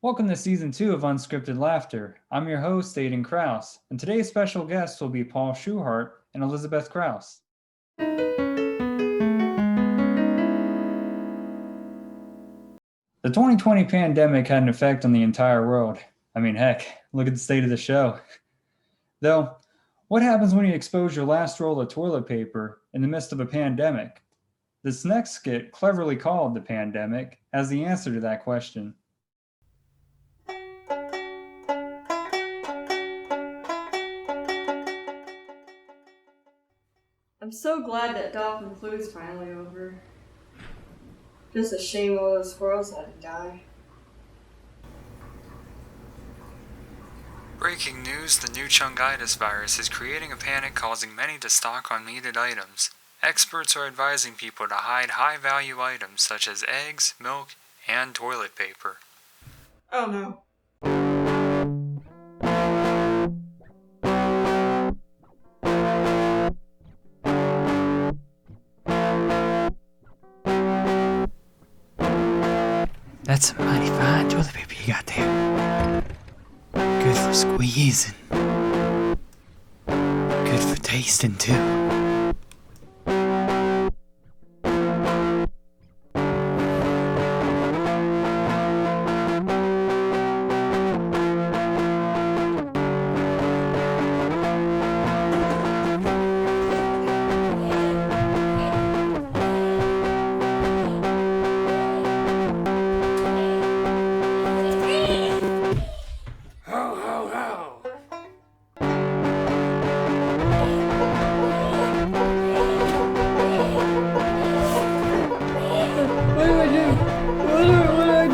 Welcome to Season 2 of Unscripted Laughter. I'm your host, Aiden Crouse, and today's special guests will be Paul Schuhart and Elizabeth Crouse. The 2020 pandemic had an effect on the entire world. I mean, heck, look at the state of the show. Though, what happens when you expose your last roll of toilet paper in the midst of a pandemic? This next skit, cleverly called The Pandemic, has the answer to that question. I'm so glad that dolphin flu is finally over. Just a shame all those squirrels had to die. Breaking news, the new chungitis virus is creating a panic, causing many to stock on needed items. Experts are advising people to hide high-value items such as eggs, milk, and toilet paper. Oh no. That's some mighty fine toilet paper you got there. Good for squeezing. Good for tasting, too.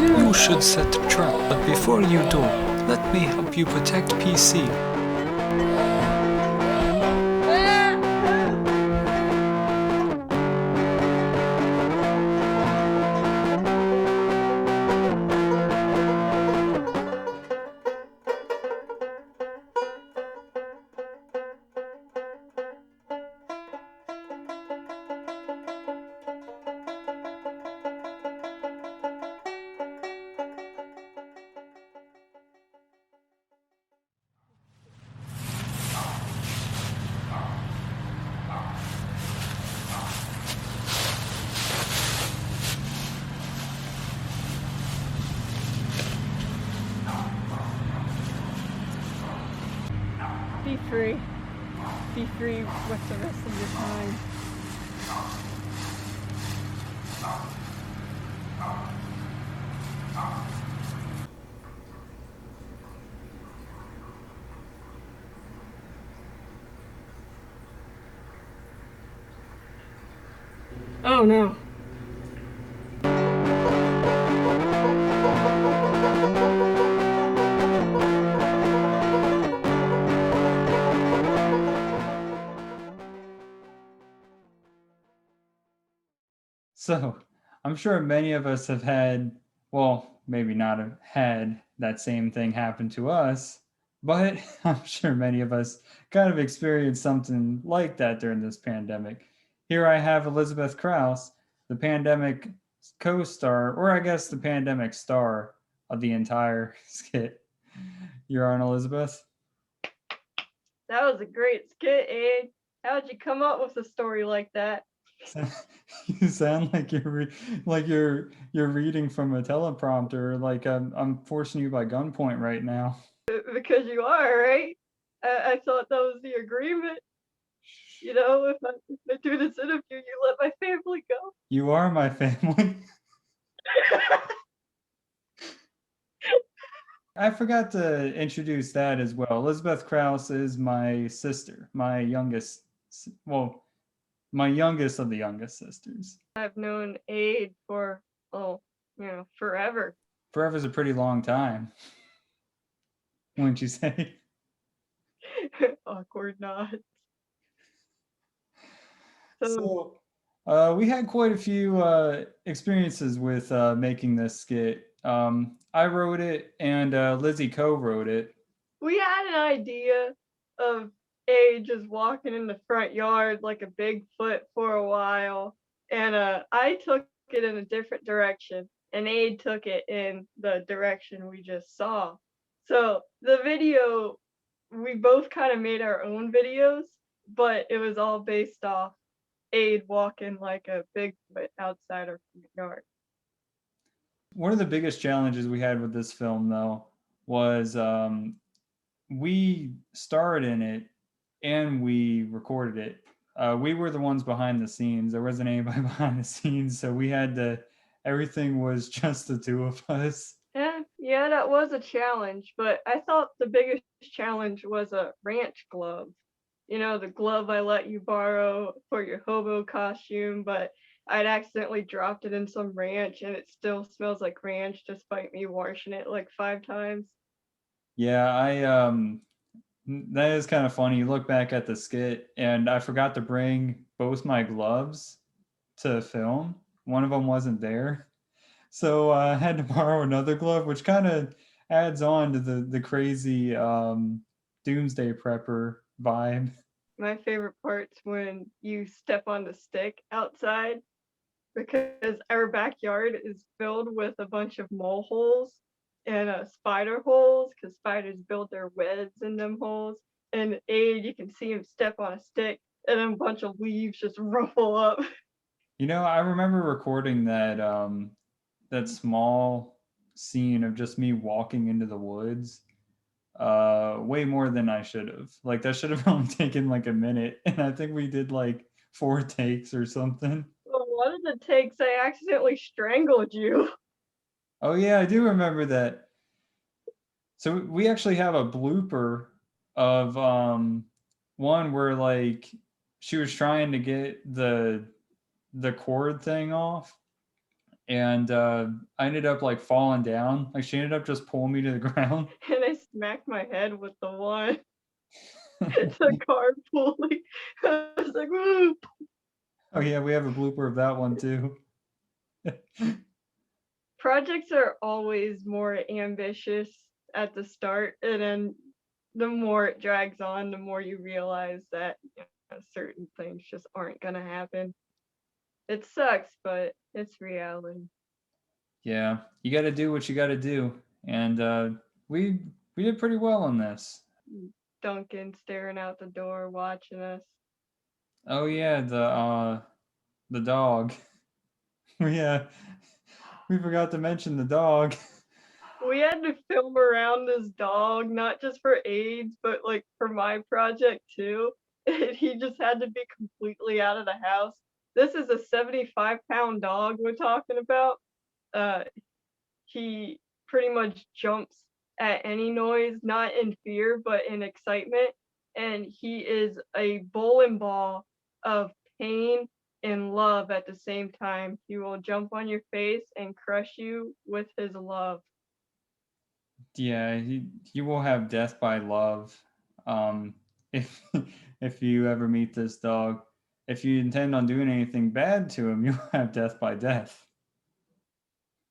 You should set a trap, but before you do, let me help you protect PC. Be free. Be free with the rest of your time. Oh no. So, I'm sure many of us have had, well, maybe not have had that same thing happen to us, but I'm sure many of us kind of experienced something like that during this pandemic. Here I have Elizabeth Crouse, the pandemic co-star, or I guess the pandemic star of the entire skit. You're on, Elizabeth. That was a great skit, Abe. How'd you come up with a story like that? You sound like you're reading from a teleprompter, like I'm forcing you by gunpoint right now. Because you are, right? I thought that was the agreement. You know, if I do this interview, you let my family go. You are my family. I forgot to introduce that as well. Elizabeth Crouse is my sister, my youngest of the youngest sisters. I've known Aid for, forever. Forever's a pretty long time, wouldn't you say? Awkward nod. So we had quite a few experiences with making this skit. I wrote it and Lizzie co-wrote it. We had an idea of Aid just walking in the front yard like a Bigfoot for a while, and I took it in a different direction. and Aid took it in the direction we just saw. So the video, we both kind of made our own videos, but it was all based off Aid walking like a Bigfoot outside our front yard. One of the biggest challenges we had with this film, though, was we starred in it and we recorded it. We were the ones behind the scenes. There wasn't anybody behind the scenes, so we had to. Everything was just the two of us. Yeah, that was a challenge, but I thought the biggest challenge was a ranch glove. You know, the glove I let you borrow for your hobo costume, but I'd accidentally dropped it in some ranch and it still smells like ranch despite me washing it like 5 times. Yeah, that is kind of funny. You look back at the skit, and I forgot to bring both my gloves to film. One of them wasn't there. So I had to borrow another glove, which kind of adds on to the crazy doomsday prepper vibe. My favorite part's when you step on the stick outside because our backyard is filled with a bunch of mole holes and spider holes because spiders build their webs in them holes. And Aid, you can see him step on a stick and then a bunch of leaves just ruffle up. You know, I remember recording that small scene of just me walking into the woods way more than I should have. Like that should have only taken like a minute, and I think we did like 4 takes or something. Well, one of the takes, I accidentally strangled you. Oh yeah, I do remember that. So we actually have a blooper of one where like she was trying to get the cord thing off, and I ended up like falling down. Like she ended up just pulling me to the ground. And I smacked my head with the one. The car pulley. I was like, woo! Oh yeah, we have a blooper of that one too. Projects are always more ambitious at the start, and then the more it drags on, the more you realize that certain things just aren't gonna happen. It sucks, but it's reality. Yeah, you got to do what you got to do, and we did pretty well on this. Duncan staring out the door watching us. Oh yeah, the dog. Yeah, we forgot to mention the dog. We had to film around this dog, not just for AIDS, but like for my project too. And he just had to be completely out of the house. This is a 75-pound dog we're talking about. Uh, he pretty much jumps at any noise, not in fear, but in excitement. And he is a bowling ball of pain and love at the same time. He will jump on your face and crush you with his love. Yeah, he will have death by love. If if you ever meet this dog, if you intend on doing anything bad to him, you'll have death by death.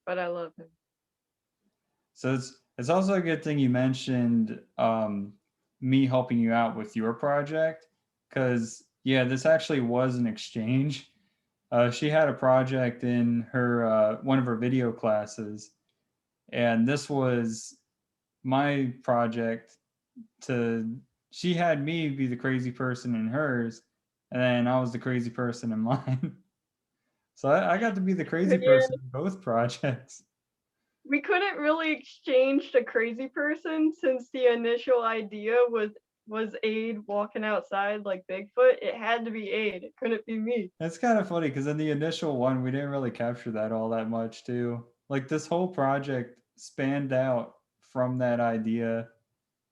But I love him. So it's also a good thing you mentioned me helping you out with your project, because yeah, this actually was an exchange. She had a project in her one of her video classes, and this was my project to. She had me be the crazy person in hers, and then I was the crazy person in mine. So I got to be the crazy Yeah, person in both projects. we couldn't really exchange the crazy person since the initial idea was Aid walking outside like Bigfoot. It had to be Aid. It couldn't be me. It's kind of funny because in the initial one, we didn't really capture that all that much, too. Like this whole project spanned out from that idea,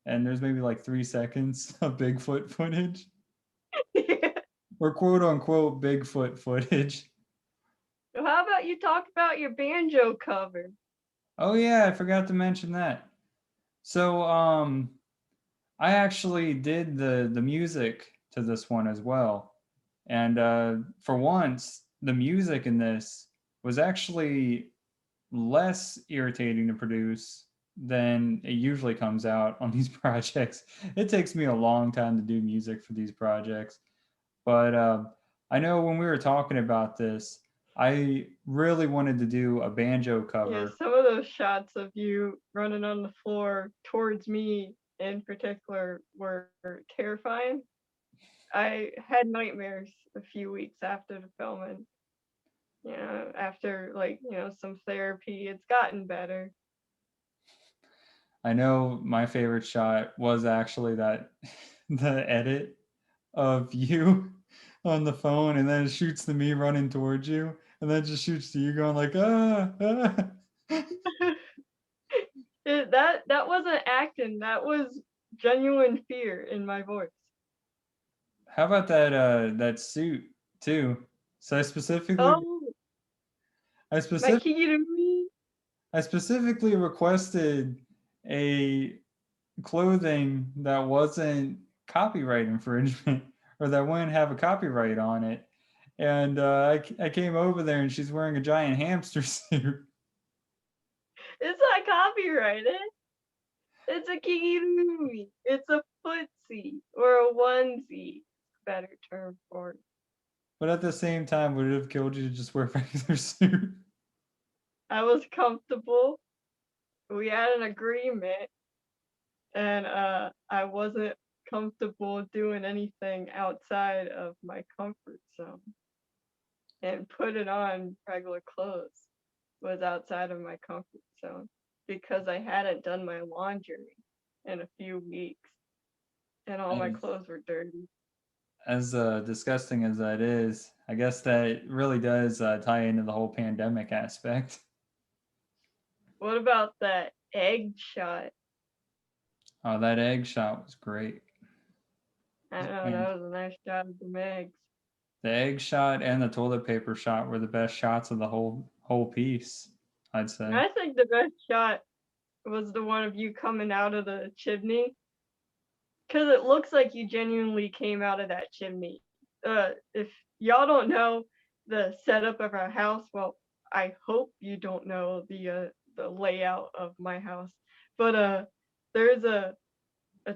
and there's maybe like 3 seconds of Bigfoot footage, or quote unquote Bigfoot footage. So how about you talk about your banjo cover? Oh yeah, I forgot to mention that. So I actually did the music to this one as well. And for once, the music in this was actually less irritating to produce than it usually comes out on these projects. It takes me a long time to do music for these projects. But I know when we were talking about this, I really wanted to do a banjo Yeah, cover. some of those shots of you running on the floor towards me in particular were terrifying. I had nightmares a few weeks after the filming. After some therapy, it's gotten better. I know my favorite shot was actually that the edit of you on the phone, and then it shoots to me running towards you, and then it just shoots to you going like, ah, ah. That wasn't acting. That was genuine fear in my voice. How about that suit too? So Oh, I my specific Kigurumi. I specifically requested a clothing that wasn't copyright infringement or that wouldn't have a copyright on it. And I came over there and she's wearing a giant hamster suit. It's not copyrighted. It's a kigurumi. It's a footsie or a onesie. Better term for it. But at the same time, would it have killed you to just wear a regular suit? I was comfortable. We had an agreement, and I wasn't comfortable doing anything outside of my comfort zone. And putting on regular clothes was outside of my comfort zone because I hadn't done my laundry in a few weeks, and all my clothes were dirty. As disgusting as that is, I guess that really does tie into the whole pandemic aspect. What about that egg shot? Oh, that egg shot was great. I know, that was a nice shot of the eggs. The egg shot and the toilet paper shot were the best shots of the whole piece, I'd say. I think the best shot was the one of you coming out of the chimney, because it looks like you genuinely came out of that chimney. If y'all don't know the setup of our house, well, I hope you don't know the layout of my house, but there's a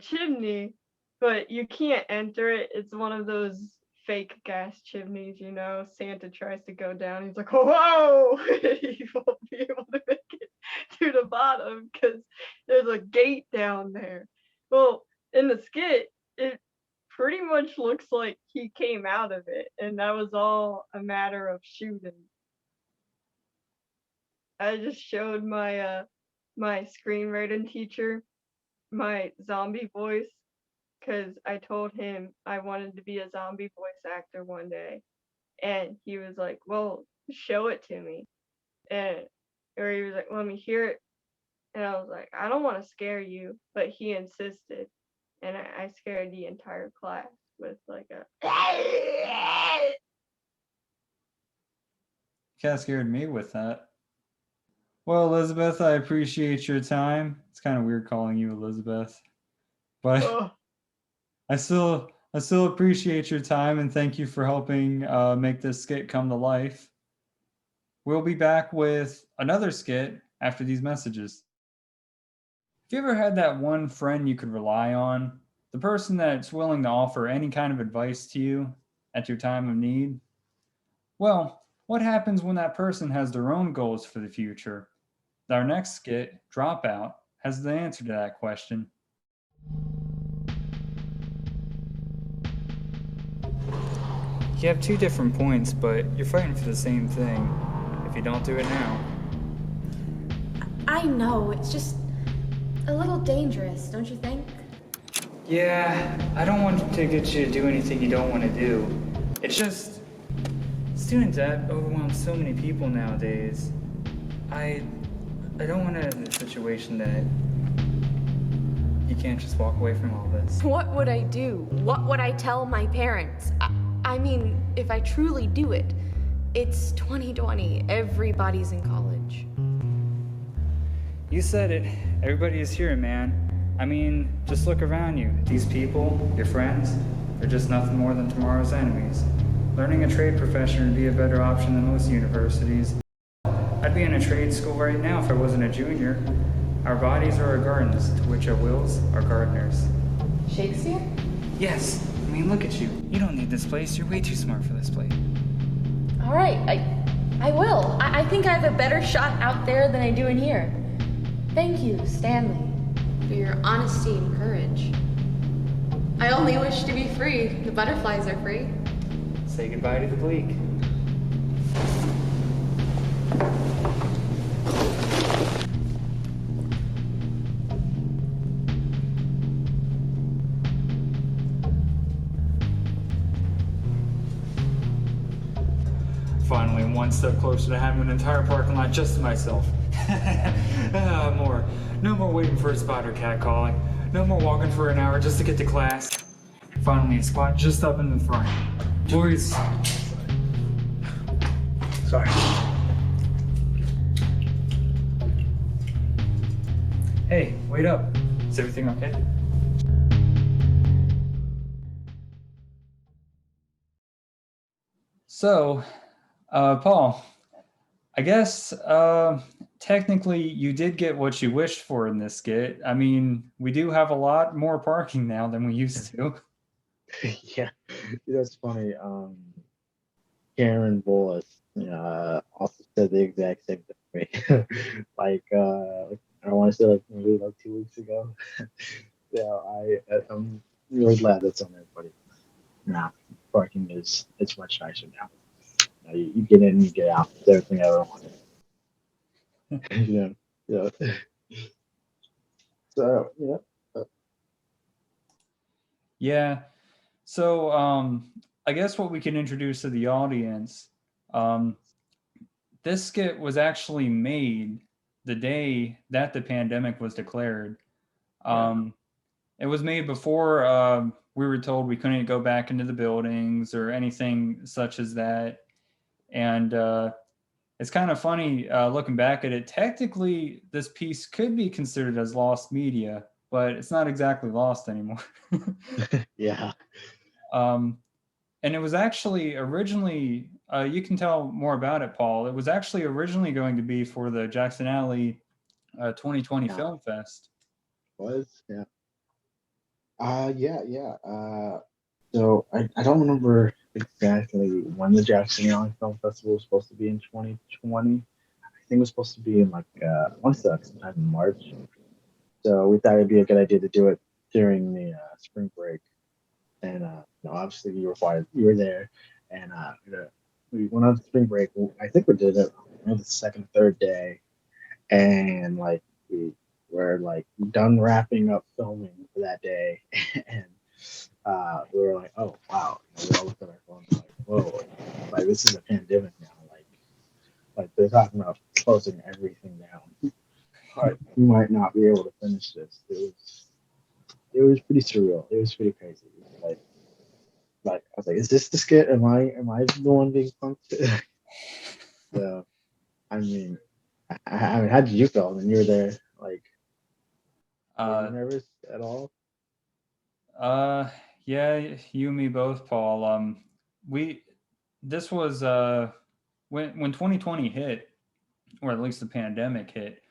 chimney, but you can't enter it. It's one of those fake gas chimneys, Santa tries to go down, he's like, whoa, you won't be able to make it to the bottom because there's a gate down there. Well, in the skit, it pretty much looks like he came out of it, and that was all a matter of shooting. I just showed my my screenwriting teacher my zombie voice because I told him I wanted to be a zombie voice actor one day, and he was like, "Well, show it to me," or he was like, "Let me hear it," and I was like, "I don't want to scare you," but he insisted, and I scared the entire class with like a. Kind of scared me with that. Well, Elizabeth, I appreciate your time. It's kind of weird calling you Elizabeth, but I still appreciate your time and thank you for helping make this skit come to life. We'll be back with another skit after these messages. Have you ever had that one friend you could rely on? The person that's willing to offer any kind of advice to you at your time of need? Well, what happens when that person has their own goals for the future? Our next skit, Dropout, has the answer to that question. You have two different points, but you're fighting for the same thing. If you don't do it now. I know, it's just a little dangerous, don't you think? Yeah, I don't want to get you to do anything you don't want to do. It's just, student debt overwhelms so many people nowadays. I don't want to end in a situation that you can't just walk away from all this. What would I do? What would I tell my parents? I mean, if I truly do it, it's 2020. Everybody's in college. You said it. Everybody is here, man. I mean, just look around you. These people, your friends, they're just nothing more than tomorrow's enemies. Learning a trade profession would be a better option than most universities. I'd be in a trade school right now if I wasn't a junior. Our bodies are our gardens, to which our wills are gardeners. Shakespeare? Yes. I mean, look at you. You don't need this place. You're way too smart for this place. All right, I will. I think I have a better shot out there than I do in here. Thank you, Stanley, for your honesty and courage. I only wish to be free. The butterflies are free. Say goodbye to the bleak. Finally, I'm one step closer to having an entire parking lot just to myself. No more waiting for a spider cat calling. No more walking for an hour just to get to class. Finally, a spot just up in the front. Boys. Sorry. Hey, wait up. Is everything okay? So, Paul, I guess technically you did get what you wished for in this skit. I mean, we do have a lot more parking now than we used to. Yeah, that's funny. Karen Bullis also said the exact same thing to me. Like, I want to say like maybe like 2 weeks ago. I'm really glad that's on there, buddy. Nah, parking it's much nicer now. You get in, you get out. It's everything I ever wanted. Yeah. So Yeah. So, I guess what we can introduce to the audience, this skit was actually made the day that the pandemic was declared. It was made before we were told we couldn't go back into the buildings or anything such as that. And it's kind of funny looking back at it. Technically, this piece could be considered as lost media, but it's not exactly lost anymore. Yeah. And it was actually originally, you can tell more about it, Paul. It was actually originally going to be for the Jackson Alley 2020 Yeah. Film Fest. Yeah. So I don't remember exactly when the Jackson Young Film Festival was supposed to be in 2020. I think it was supposed to be in like I want to say like sometime in March. So we thought it'd be a good idea to do it during the spring break. And obviously you were there, and we went on spring break. I think we did it on the second, third day, and like we were like done wrapping up filming for that day, and we were like, oh wow, we all looked at our phones like, whoa, like this is a pandemic now, like they're talking about closing everything down. Like, we might not be able to finish this. It was pretty surreal. It was pretty crazy. Like I was like, is this the skit? Am I the one being punked? So I mean, how did you feel when you were there? Like, were you nervous at all? Yeah, you and me both, Paul. This was when 2020 hit, or at least the pandemic hit.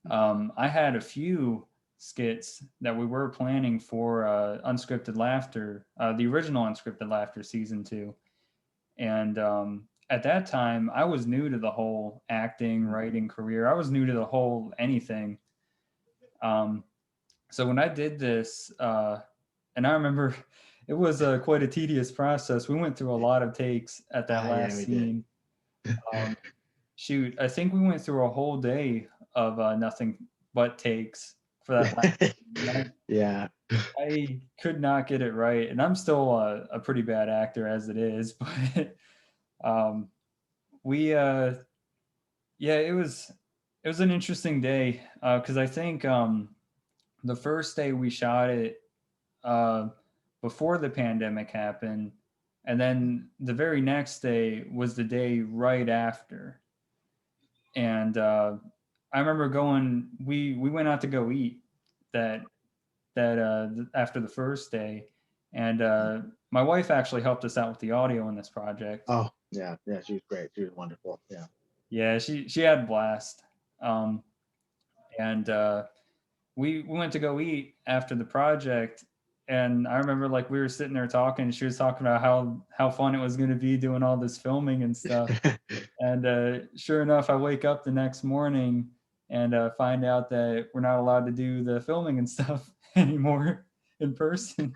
I had a few skits that we were planning for Unscripted Laughter, the original Unscripted Laughter season 2. And at that time, I was new to the whole acting, writing career. I was new to the whole anything. So when I did this, and I remember it was quite a tedious process. We went through a lot of takes at that last scene. Shoot, I think we went through a whole day of nothing but takes for that last scene. Yeah. I could not get it right, and I'm still a pretty bad actor as it is. But yeah, it was an interesting day because I think the first day we shot it before the pandemic happened, and then the very next day was the day right after. And I remember we went out to go eat that after the first day, and my wife actually helped us out with the audio in this project. Oh yeah, she was great. She was wonderful. Yeah, she had a blast. And we went to go eat after the project, and I remember like we were sitting there talking, and she was talking about how fun it was going to be doing all this filming and stuff. And sure enough, I wake up the next morning and find out that we're not allowed to do the filming and stuff anymore in person.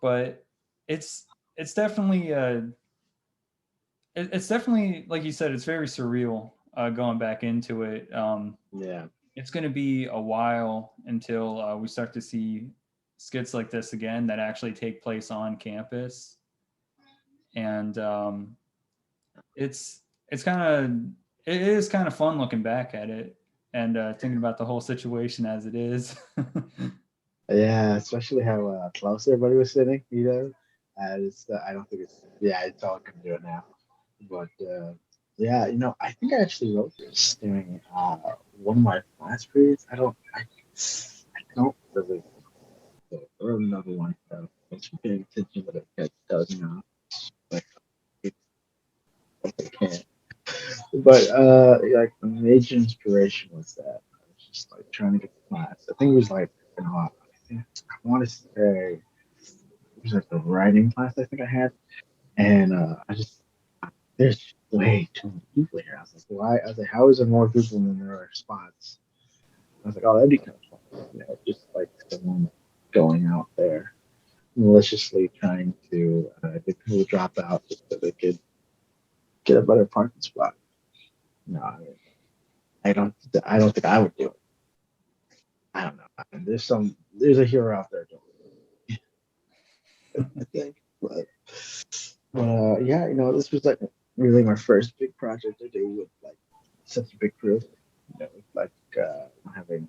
But it's definitely it's definitely, like you said, it's very surreal going back into it. Yeah. It's going to be a while until we start to see skits like this again that actually take place on campus, and it's kind of it is kind of fun looking back at it and thinking about the whole situation as it is. Yeah, especially how close everybody was sitting, you know. I don't think it's all gonna do it now. But yeah, I think I actually wrote this during one of my class periods. I don't really or another one. Thanks for paying attention to the cat does now. Like I can't. But like the major inspiration was that I was just like trying to get to class. I think it was like I want to say it was like the writing class I think I had, and I just there's way too many people here. I was like, why? I was like, how is there more people than there are spots? I was like, oh, that'd be kind of fun, just like someone going out there maliciously trying to get people to drop out just so they could get a better parking spot. No, I don't. I don't think I would do it. I don't know. There's a hero out there. I think, but yeah, this was like really my first big project to do with like such a big crew. Like having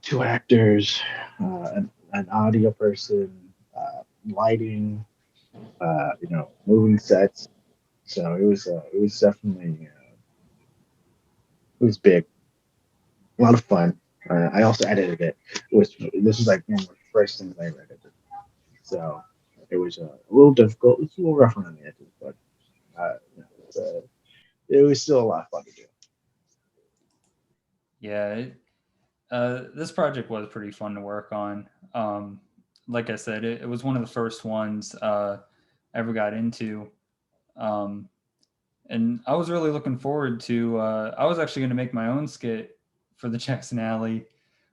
two actors, an audio person, lighting, moving sets. So it was definitely it was big, a lot of fun. I also edited it. This was like one of the first things I ever edited. So it was a little difficult. It's a little rough on the edges, but it was still a lot of fun to do. Yeah, this project was pretty fun to work on. Like I said, it was one of the first ones I ever got into. Um, and I was really looking forward to. I was actually going to make my own skit for the Jackson Alley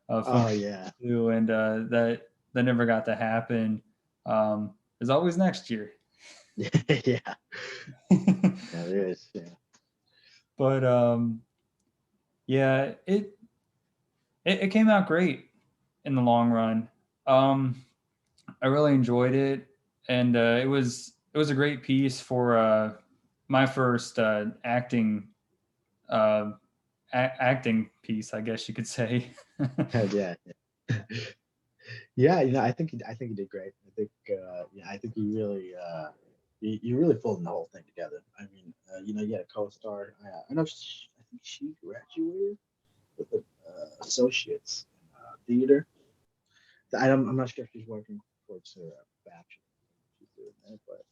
film Oh yeah, too, and that never got to happen. There's always next year. yeah, yeah. There is. Yeah. But yeah, it came out great in the long run. I really enjoyed it, and it was a great piece for my first acting piece, I guess you could say. Yeah, yeah. I think you did great. I think, yeah, I think you really, you really pulled the whole thing together. I mean, you had a co-star. I know. I think she graduated with an associates in theater. I'm not sure if she's working towards her bachelor. She's doing that, but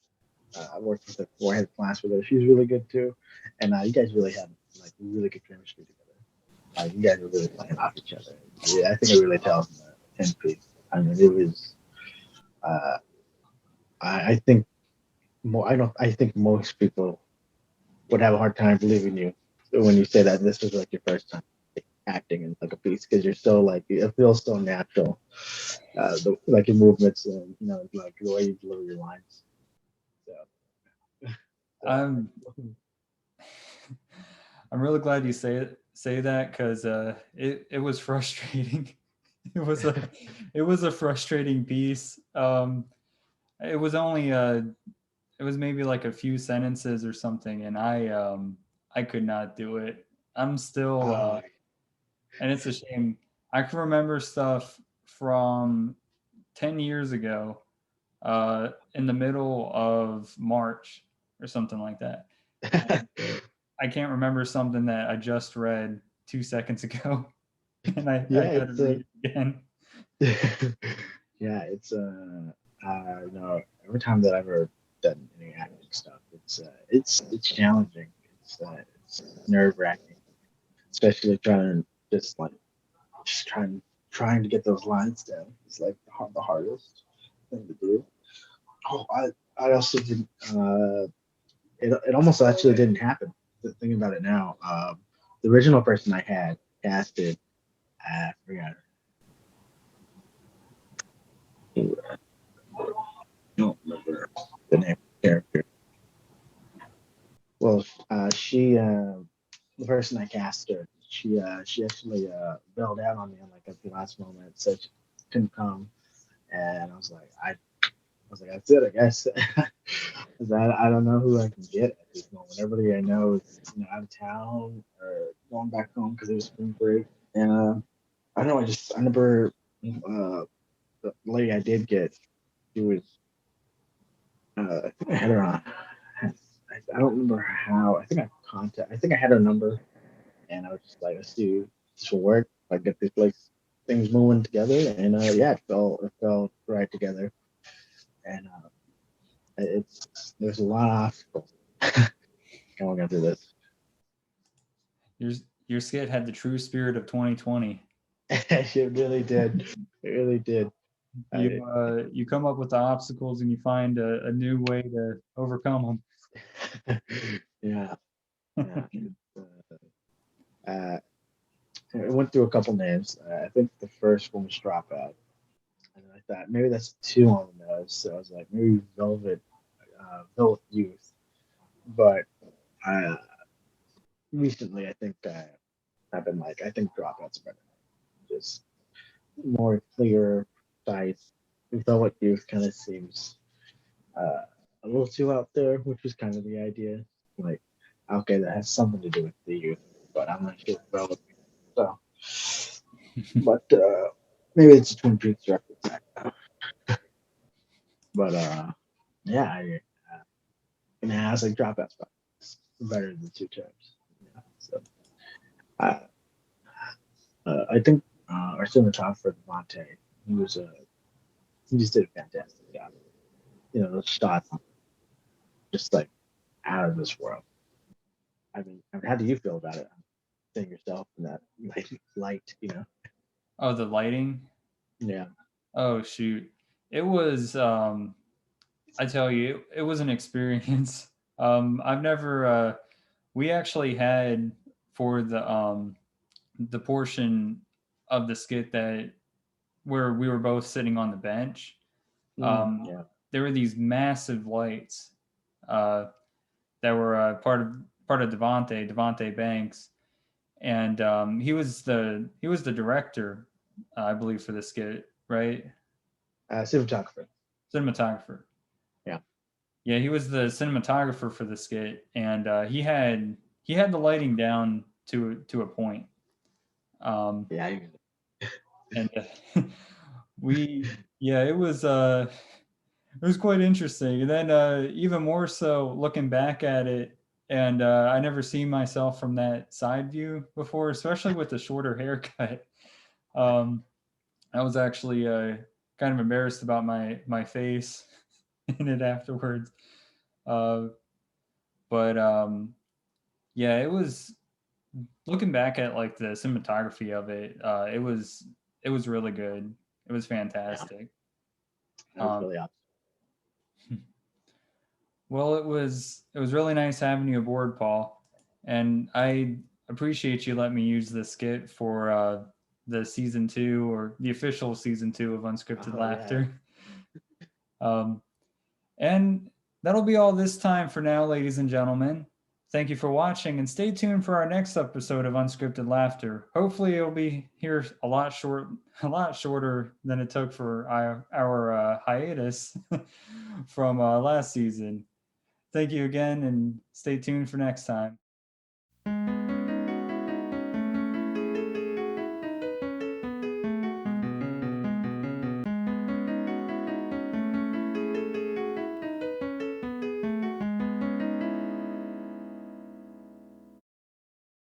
I worked with her before. I had class with her. She's really good too, and you guys really had like really good chemistry together. You guys were really playing off each other. Yeah, I think it really tells in the 10 piece. I mean, it was. Uh, I think more. I don't. I think most people would have a hard time believing you when you say that this was like your first time acting in like a piece because you're so like it feels so natural. Like your movements and like the way you deliver your lines. So, I'm I'm really glad you say that because it was frustrating. It was a frustrating piece. It was only it was maybe like a few sentences or something, and I could not do it. I'm still uh, and it's a shame. I can remember stuff from 10 years ago in the middle of March or something like that. And I can't remember something that I just read 2 seconds ago, and I yeah, got to read it again. yeah, it's every time that I've ever done any acting stuff, it's challenging. It's nerve wracking, especially trying to just try and trying to get those lines down is like the hardest thing to do. Oh, I also didn't. It almost actually didn't happen. Thinking about it now, the original person I had casted, I forgot. I don't remember the name of the character. Well, the person I cast her, she actually bailed out on me on like at the last moment, said she couldn't come, and I was like, that's it, I guess. 'Cause I don't know who I can get at this moment. Everybody I know is out of town or going back home because it was spring break, and I don't know. I remember the lady I did get, she was I think I had her on. I don't remember how. I think I had her number, and I was just like, let's do this will work. Like get these like things moving together, and yeah, it fell right together, and there's a lot of obstacles going through this. Your skit had the true spirit of 2020. It really did. It really did. You come up with the obstacles and you find a new way to overcome them. Yeah. It went through a couple names. I think the first one was Dropout. And I thought maybe that's two on the nose. So I was like, maybe Velvet Youth. But recently, I think I've been like, I think Dropout's better. Just more clear, precise. Velvet Youth kind of seems a little too out there, which was kind of the idea. Like, okay, that has something to do with the youth, but I'm not sure Velvet. So, but maybe it's a Twin Peaks reference. But yeah, I was like Dropout's better than two terms. Yeah, so I think our cinematographer Devontae, he just did a fantastic job. Those shots just like out of this world. I mean, how do you feel about it? Seeing yourself in that light, Oh, the lighting. Yeah. Oh shoot, it was. I tell you, it was an experience. I've never. We actually had for the portion of the skit that where we were both sitting on the bench. Yeah. There were these massive lights that were part of Devontae Banks, and he was the director, I believe, for the skit, right? Cinematographer. Yeah, he was the cinematographer for the skit, and he had the lighting down to a point. Yeah. And it was quite interesting. And then even more so looking back at it, and I never seen myself from that side view before, especially with the shorter haircut. I was actually kind of embarrassed about my face in it afterwards. But yeah, it was looking back at like the cinematography of it. It was really good. It was fantastic. That was really awesome. Well, it was really nice having you aboard, Paul, and I appreciate you letting me use this skit for the season 2 or the official season 2 of Unscripted Laughter. Yeah. And that'll be all this time for now, ladies and gentlemen. Thank you for watching, and stay tuned for our next episode of Unscripted Laughter. Hopefully, it'll be here a lot shorter than it took for our hiatus from last season. Thank you again, and stay tuned for next time.